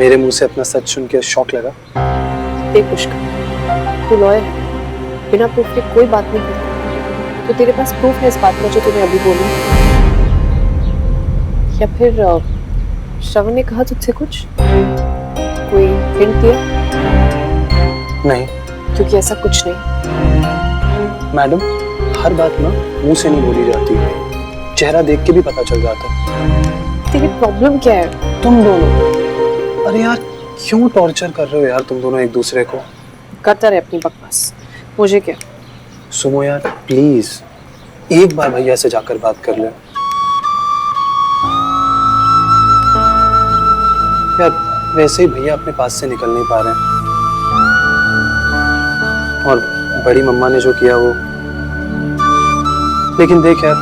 मेरे मुंह से अपना सच सुन के शौक लगा? देख पुष्कर, तू लॉयर है, बिना प्रूफ के कोई बात नहीं करता। तो तेरे पास प्रूफ है इस बात का जो तूने अभी बोली? या फिर श्रवण ने कहा तुझसे कुछ, कोई हिंट दिया? नहीं। क्योंकि ऐसा कुछ नहीं। मैडम, हर बात ना मुंह से नहीं बोली जाती, चेहरा देख के भी पता चल जाता। तेरी प्रॉब्लम क्या है? तुम दोनों, अरे यार क्यों टॉर्चर कर रहे हो यार तुम दोनों एक दूसरे को? करता रहे अपनी बकवास, मुझे क्या। सुनो यार प्लीज, एक बार भैया से जाकर बात कर ले यार। वैसे ही भैया अपने पास से निकल नहीं पा रहे हैं, और बड़ी मम्मा ने जो किया वो। लेकिन देख यार,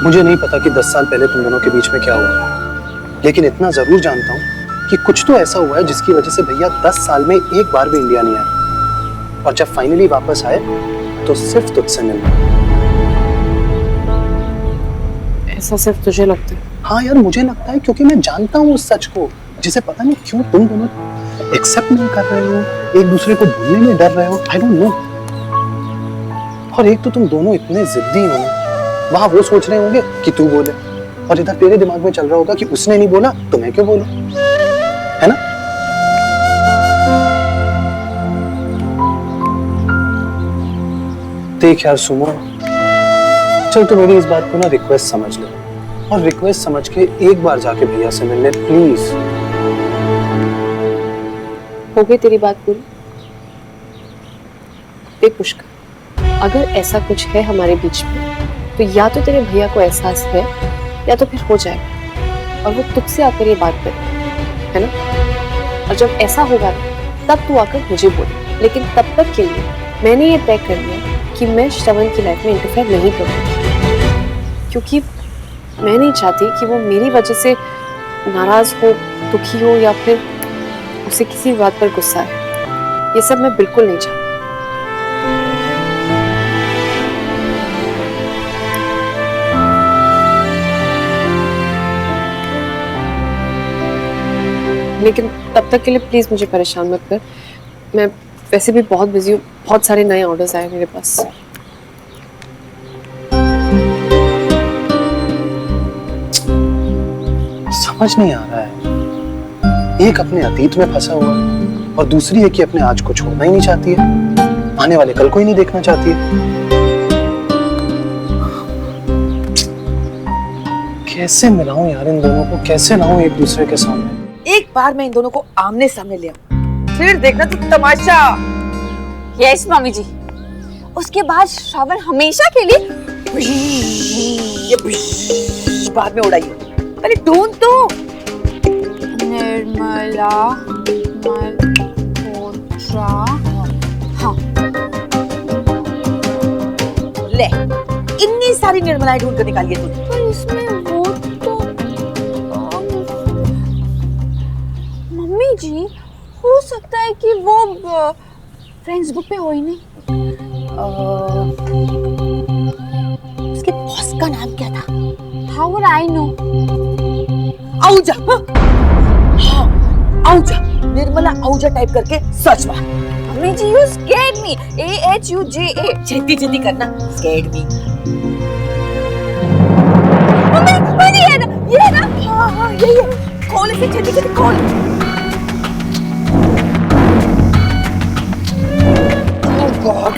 मुझे नहीं पता कि 10 साल पहले तुम दोनों के बीच में क्या हुआ, लेकिन इतना जरूर जानता हूँ कि कुछ तो ऐसा हुआ है जिसकी वजह से भैया 10 साल में एक बार भी इंडिया नहीं आए, और जब फाइनली वापस आए तो सिर्फ तुझसे मिलने। ऐसा सिर्फ तुझे लगता है? हाँ यार मुझे लगता है, क्योंकि मैं जानता हूँ उस सच को जिसे पता नहीं क्यों तुम दोनों एक्सेप्ट नहीं कर रहे हो, एक दूसरे को भूलने में डर रहे हो। I don't know. और एक तो तुम दोनों इतने जिद्दी हो ना, वहां वो सोच रहे होंगे कि तू बोले, और इधर तेरे दिमाग में चल रहा होगा कि उसने नहीं बोला तो मैं क्यों बोलूं, है ना? देख यार सुमो, चल तू मेरी इस बात को ना रिक्वेस्ट समझ ले, और रिक्वेस्ट समझ के एक बार जाके भैया से मिल ले प्लीज। हो गई तेरी बात पूरी? देख पुष्कर, अगर ऐसा कुछ है हमारे बीच में, तो या तो तेरे भैया को एहसास है या तो फिर हो जाएगा, और वो तुझसे आकर ये बात करे, है ना? और जब ऐसा होगा तब तू आकर मुझे बोले, लेकिन तब तक के लिए मैंने ये तय कर लिया कि मैं श्रवण की लाइफ में इंटरफेयर नहीं करूँगी, क्योंकि मैं नहीं चाहती कि वो मेरी वजह से नाराज हो, दुखी हो, या फिर उसे किसी बात पर गुस्सा है। ये सब मैं बिल्कुल नहीं चाहती। लेकिन तब तक के लिए प्लीज मुझे परेशान मत कर। मैं वैसे भी बहुत बिजी हूँ, बहुत सारे नए ऑर्डर्स आए मेरे पास। समझ नहीं आ रहा है, एक अपने अतीत में फंसा हुआ है और दूसरी है कि अपने आज को छोड़ना ही नहीं चाहती है, आने वाले कल को ही नहीं देखना चाहती है। कैसे मिलाऊं यार इन दोनों को, कैसे लाऊं एक दूसरे के सामने? एक बार मैं इन दोनों को आमने सामने ले आऊं, फिर देखना तू तमाशा। यस मम्मी जी। उसके बाद श्रावण हमेशा के लिए ये बाद में उड़ाइए, पहले ढूंढ तो। निर्मला मल्होत्रा। हाँ ले, इतनी सारी निर्मलाएं ढूंढ कर निकालिए तू। पर इसमें वो तो मम्मी जी, हो सकता है कि वो फ्रेंड्स बुक पे हो ही नहीं। उसके बॉस का नाम क्या था? How would I know? Ahuja. हाँ, आहूजा। निर्मला आहूजा टाइप करके सर्च मार। Mummy ji, you scared me. AHUJA. जल्दी करना, scared me। मम्मी ये है ना? हाँ यही है। खोल इसे, जल्दी खोल। Oh God,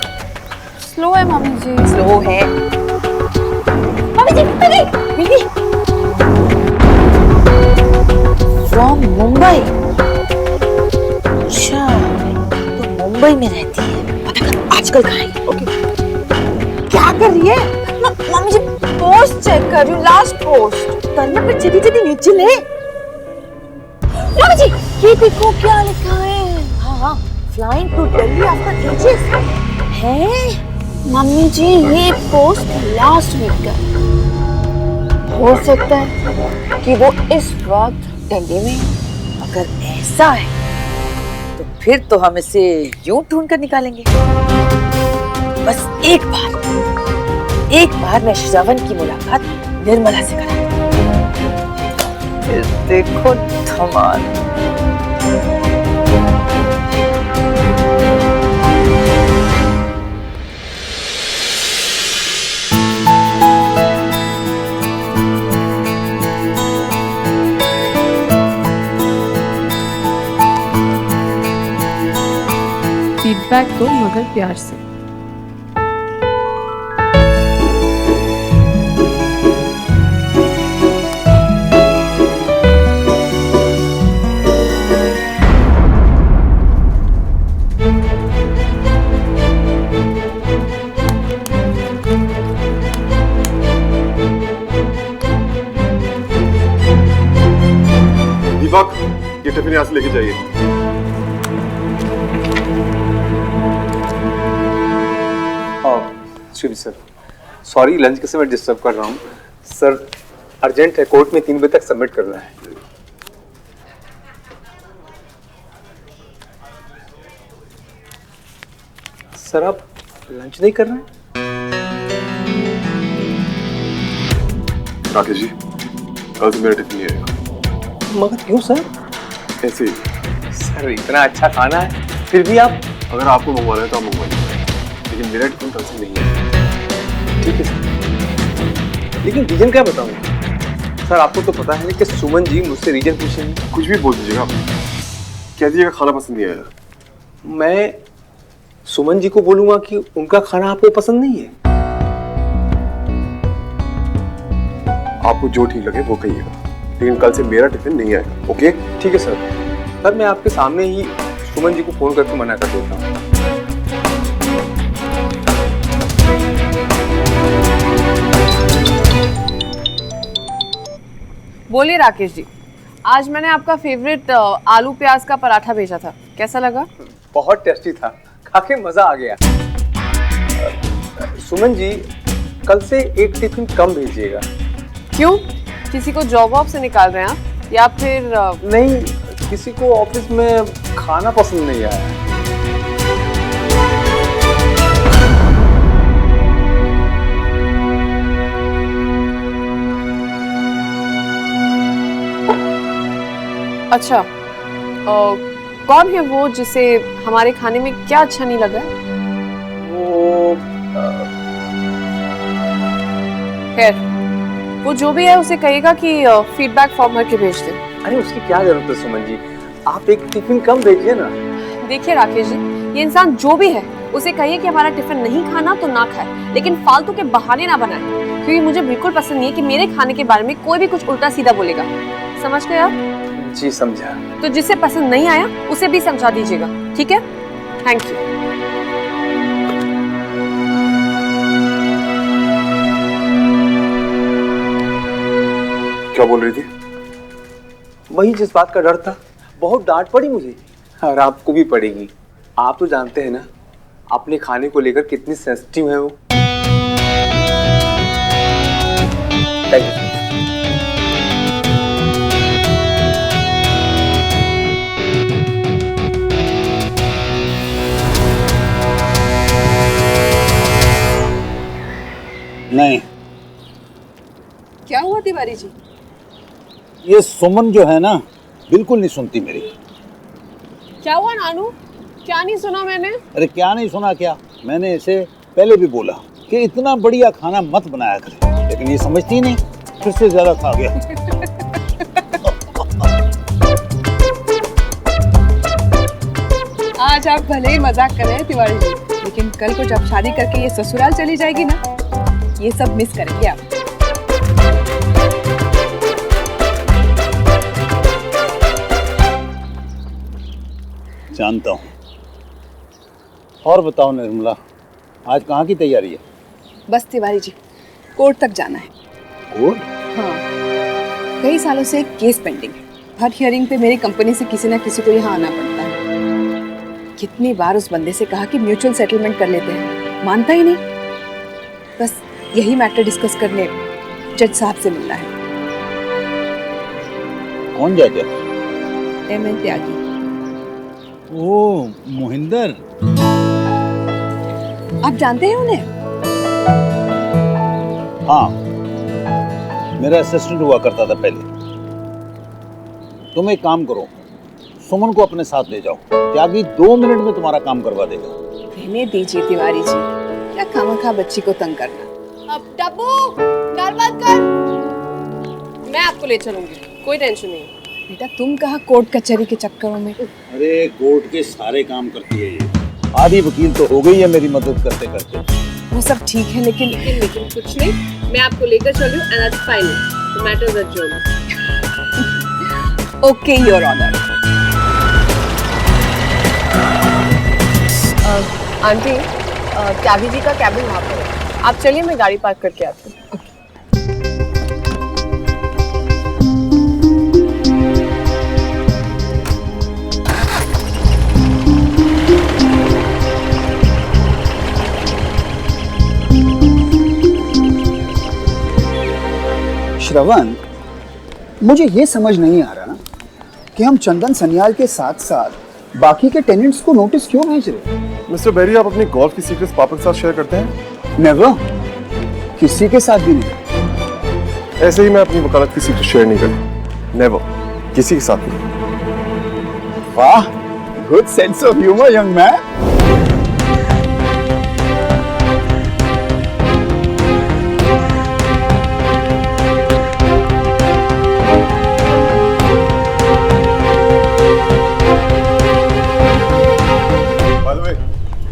स्लो है मम्मी जी। स्लो है। मम्मी जी, मिल गई। From मुंबई। अच्छा, तो मुंबई में रहती है। पता कर आजकल कहाँ है? ओके। क्या कर रही है? मम्मी जी, पोस्ट चेक कर रही हूँ, लास्ट पोस्ट। करना पर जल्दी नीचे ले। मम्मी जी, ये देखो क्या लिखा है। हाँ, flying to Delhi after ages. है? मम्मी जी, ये पोस्ट लास्ट वीक का। हो सकता है कि वो इस वक्त दिल्ली में। अगर ऐसा है तो फिर तो हम इसे यूं ढूंढ कर निकालेंगे। बस एक बार मैं श्रवण की मुलाकात निर्मला से करा, फिर देखो धमाल। फीडबैक दो मगर प्यार से। दीपक, ये टिफिन यहाँ से लेके जाइए। एक्चुअली सर सॉरी, लंच के समय डिस्टर्ब कर रहा हूँ सर। अर्जेंट है, कोर्ट में 3 बजे तक सबमिट करना है। सर आप लंच नहीं कर रहे हैं? राकेश जी, कल से मेरा टिफिन नहीं आएगा। मगर क्यों सर? ऐसे ही। सर इतना अच्छा खाना है फिर भी आप। अगर आपको मंगवाना है तो आप मंगवाइए, लेकिन मेरा टिफिन कल से नहीं है। ठीक है सर, लेकिन रीजन क्या बताऊँ सर? आपको तो पता है ना कि सुमन जी मुझसे रीजन पूछेंगे। कुछ भी बोल दीजिएगा आप, कह दीजिएगा खाना पसंद नहीं आया। मैं सुमन जी को बोलूंगा कि उनका खाना आपको पसंद नहीं है? आपको जो ठीक लगे वो कहिएगा, लेकिन कल से मेरा टिफिन नहीं आएगा। ओके? ठीक है सर। सर मैं आपके सामने ही सुमन जी को फोन करके मना कर देता हूँ। बोलिए राकेश जी, आज मैंने आपका फेवरेट आलू प्याज का पराठा भेजा था, कैसा लगा? बहुत टेस्टी था, खा के मजा आ गया। सुमन जी कल से एक टिफिन कम भेजिएगा। क्यों? किसी को जॉब वॉब से निकाल रहे हैं आप, या फिर नहीं, किसी को ऑफिस में खाना पसंद नहीं आया। अच्छा, कौन है वो जिसे हमारे खाने में क्या अच्छा नहीं लगा? खैर, वो जो भी है उसे कहेगा कि फीडबैक फॉर्म भर के भेज दे। अरे उसकी क्या जरूरत है सुमन जी, आप एक टिफिन कम भेजिए ना। देखिए राकेश जी, ये इंसान जो भी है उसे कहिए कि हमारा टिफिन नहीं खाना तो ना खाए, लेकिन फालतू के बहाने ना बनाए, क्योंकि मुझे बिल्कुल पसंद नहीं है कि मेरे खाने के बारे में कोई भी कुछ उल्टा सीधा बोलेगा। समझ गए आप? जी समझा। तो जिसे पसंद नहीं आया उसे भी समझा दीजिएगा, ठीक है? Thank you. क्या बोल रही थी? वही जिस बात का डर था, बहुत डांट पड़ी मुझे, और आपको भी पड़ेगी। आप तो जानते हैं ना अपने खाने को लेकर कितनी सेंसिटिव है वो। Thank you. नहीं, क्या हुआ तिवारी जी? ये सुमन जो है ना बिल्कुल नहीं सुनती मेरी। क्या हुआ नानू? क्या नहीं सुना मैंने? अरे क्या नहीं सुना क्या, मैंने इसे पहले भी बोला कि इतना बढ़िया खाना मत बनाया करे, लेकिन ये समझती नहीं, फिर से ज्यादा खा गया। आज आप भले ही मजाक कर रहे हैं तिवारी जी, लेकिन कल को जब शादी करके ये ससुराल चली जाएगी ना, ये सब मिस करेंगे आप। जानता हूँ। और बताओ निर्मला, आज कहाँ की तैयारी है? बस तिवारी जी, कोर्ट तक जाना है। कोर्ट? हाँ, कई सालों से एक केस पेंडिंग है। हर हियरिंग पे मेरी कंपनी से किसी ना किसी को यहाँ आना पड़ता है। कितनी बार उस बंदे से कहा कि म्यूचुअल सेटलमेंट कर लेते हैं, मानता ही नहीं। बस यही मैटर डिस्कस करने जज साहब से मिलना है। कौन जज है? एमएन त्यागी। ओ मोहिंदर। आप जानते हैं उन्हें? हाँ, मेरा असिस्टेंट हुआ करता था पहले। तुम एक काम करो, सुमन को अपने साथ ले जाओ। त्यागी 2 मिनट में तुम्हारा काम करवा देगा। रहने दीजिए तिवारी जी, क्या खामखा बच्ची को तंग करना। अब डब्बू नर बंद कर। मैं आपको ले चलूंगी, कोई टेंशन नहीं। बेटा तुम कहाँ कोर्ट कचहरी के चक्करों में। अरे कोर्ट के सारे काम करती है ये। आधी वकील तो हो गई है मेरी मदद करते करते। वो सब ठीक है लेकिन कुछ नहीं, मैं आपको लेकर चल रही हूँ and that's fine. The matter is adjourned. Okay your honour. Aunty, Tyagi ji का कैबिन वहाँ पर है, आप चलिए, मैं गाड़ी पार्क करके आती हूँ। श्रवण, मुझे ये समझ नहीं आ रहा ना कि हम चंदन सन्याल के साथ साथ बाकी के टेनेंट्स को नोटिस क्यों भेज रहे हैं? मिस्टर बेरी, आप अपनी गोल्फ की सीक्रेट्स पापा के साथ शेयर करते हैं? नेवर, किसी के साथ भी नहीं। ऐसे ही मैं अपनी वकालत की सीक्रेट शेयर नहीं करता। नेवर, किसी के साथ नहीं। वाह, good sense of humour young man.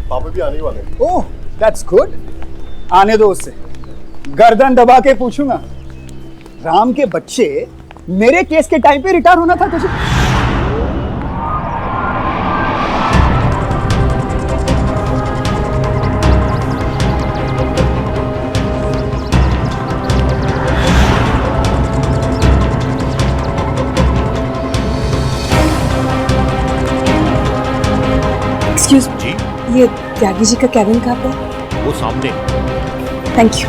पापा भी आने वाले हैं। ओह, दैट्स गुड। आने दो उसे, गर्दन दबा के पूछूंगा, राम के बच्चे मेरे केस के टाइम पे रिटायर होना था तुझे? एक्सक्यूज मी, ये त्यागी जी का कैबिन कहाँ पे है? वो सामने। Thank you.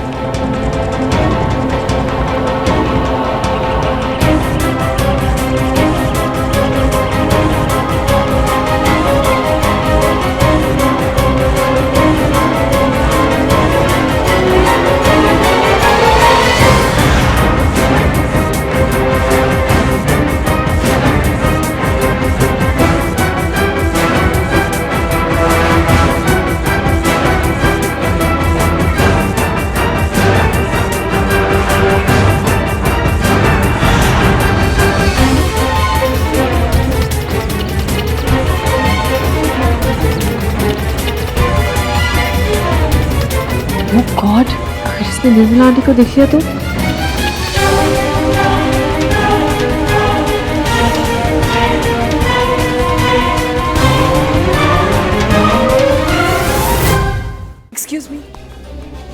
गॉड, अगर इसने निर्मला आंटी को देख लिया तो? एक्सक्यूज मी,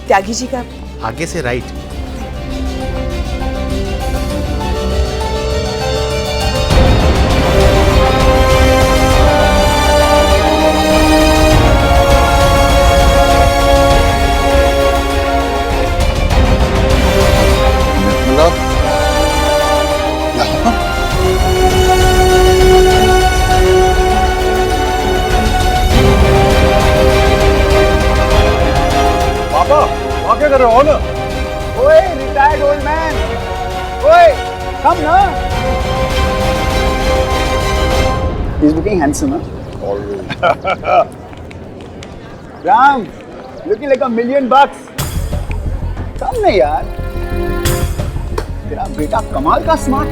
त्यागी जी का आगे से राइट। क्या कर रहे हो ना? ओए रिटायर्ड ओल्ड मैन, ओए कम ना। He's looking handsome, huh? Ram, looking like $1 million. कम नहीं यार, तेरा बेटा कमाल का स्मार्ट।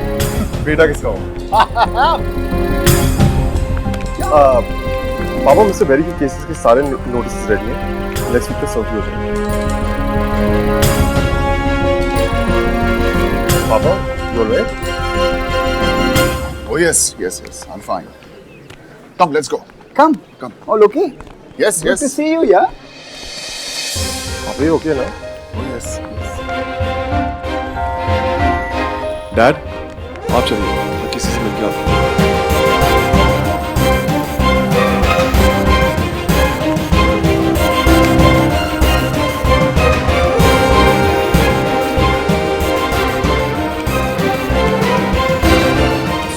बेटा किसका हो? पापा, मिस्टर बेरी के केसेस के सारे नोटिस रेडी हैं। Let's keep the circulation. Papa, you all right? Oh yes, I'm fine. Come, let's go. Come. All okay? Yes, Good to see you, yeah. Papa, you okay now? Oh yes. Dad, आप चलिए, मैं किसी से मिलके आता हूँ।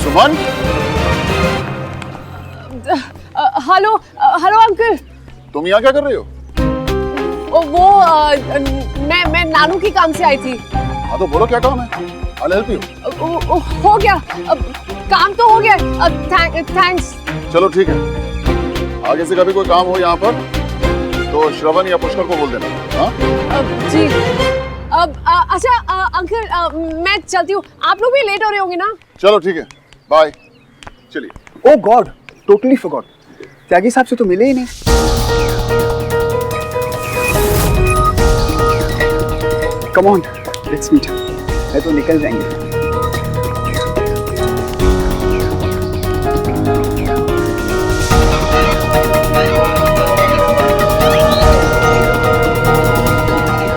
सुमन, hello uncle. तुम यहाँ क्या कर रही हो? मैं नानू के काम से आई थी। हाँ तो बोलो क्या काम है? I'll help you. हो गया, अब काम तो हो गया। थैंक्स। चलो ठीक है, आगे से कभी कोई काम हो यहाँ पर तो श्रवण या पुष्कर को बोल देना। हाँ जी। अब अच्छा अंकल, मैं चलती हूँ, आप लोग भी लेट हो रहे होंगे ना? चलो ठीक है, बाय। चलिए। Oh god, totally forgot, Tyagi साहब से तो मिले ही नहीं। Come on, let's meet. मैं तो निकल जाएंगे।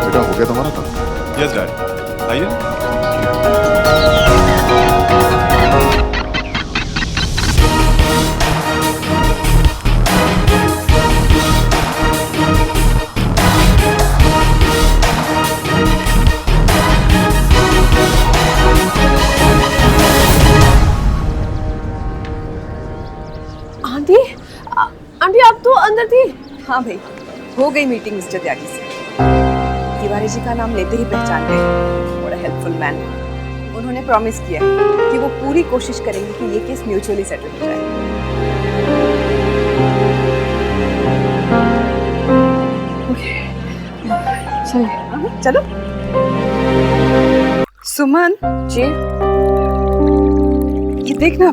बेटा हो गया तुम्हारा काम? यस डैड, आइए। आंटी, आंटी आप तो अंदर थी। हाँ भाई, हो गई मीटिंग मिस्टर त्यागी से। तिवारी जी का नाम लेते ही पहचान गए। बड़ा हेल्पफुल मैन। उन्होंने प्रॉमिस किया कि वो पूरी कोशिश करेंगे कि ये केस म्यूचुअली सेटल हो जाए। चलो। सुमन जी, ये देखना,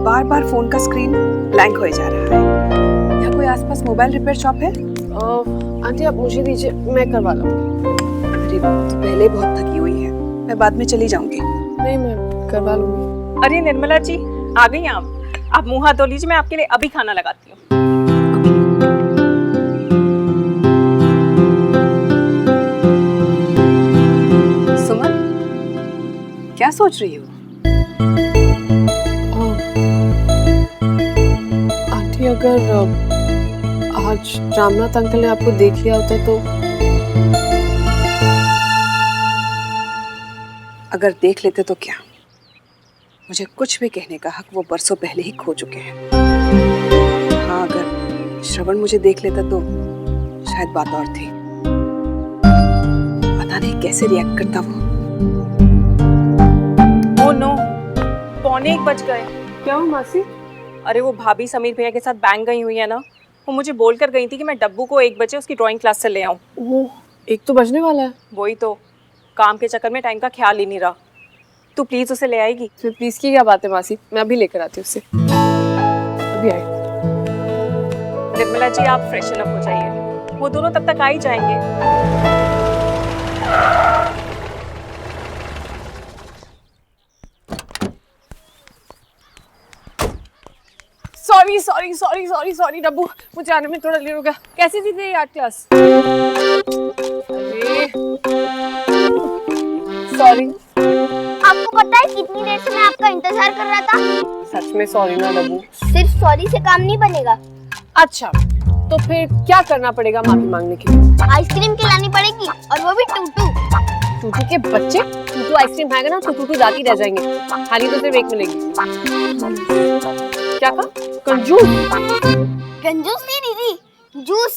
बार बार फोन का स्क्रीन ब्लैंक हो जा रहा है। यहाँ कोई आसपास मोबाइल रिपेयर शॉप है? आंटी आप मुझे दीजिए, मैं करवा लूँगी। अरे तो पहले बहुत थकी हुई है, मैं बाद में चली जाऊंगी। नहीं, मैं करवा लूँगी। अरे निर्मला जी, आ गई आप मुंह हाथ धो लीजिए, मैं आपके लिए अभी खाना लगाती हूँ। सुमन, क्या सोच रही हो? आंटी अगर आज रामनाथ अंकल ने आपको देख लिया होता तो? अगर देख लेते तो क्या? मुझे कुछ भी कहने का हक वो बरसों पहले ही खो चुके हैं। हाँ, अगर श्रवण मुझे देख लेता तो शायद बात और थी। पता नहीं कैसे रिएक्ट करता वो। ओह नो, 1:45 गए। क्या हुआ मासी? अरे वो भाभी समीर भैया के साथ बैंक गई हुई है ना, वो मुझे बोल कर गई थी कि मैं डब्बू को 1 बजे उसकी ड्राइंग क्लास से ले आऊँ। वो 1 तो बजने वाला है। वही तो, काम के चक्कर में टाइम का ख्याल ही नहीं रहा। तू प्लीज उसे ले आएगी? फिर प्लीज की क्या बात है मासी, मैं अभी लेकर आती हूँ उसे। अभी आई। निर्मला जी आप फ्रेशन अप हो जाइए, वो दोनों तब तक आ ही जाएंगे। सॉरी डब्बू, मुझे आने में थोड़ा लेट हो गया। कैसी थी तेरी आर्ट क्लास? अरे सॉरी। आपको पता है कितनी देर से मैं आपका इंतजार कर रहा था? सच में सॉरी ना डब्बू। सिर्फ सॉरी से काम नहीं बनेगा। अच्छा, तो फिर क्या करना पड़ेगा माफी मांगने के लिए? आइसक्रीम खिलानी पड़ेगी, और वो भी टूटू। टूटू के बच्चे? टूटू आइसक्रीम खाएगा ना तो टूटू जाती रह जाएंगे, खाली तो सिर्फ एक मिलेगी। क्या कहा? कंजूस? कंजूस नहीं दीदी, जूस।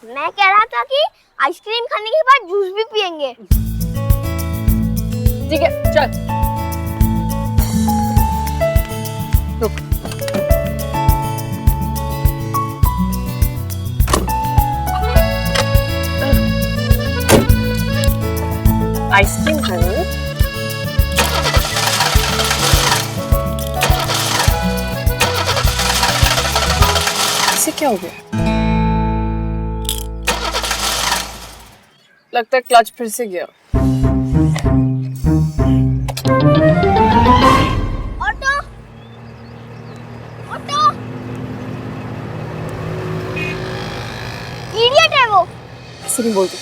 मैं कह रहा था कि आइसक्रीम खाने के बाद जूस भी पियेंगे। ठीक है, चल। रुक। आइसक्रीम खाना? इसे क्या हो गया? लगता है क्लच फिर से गया। ऑटो, ऑटो, इडियट है वो। ऐसे नहीं बोलते।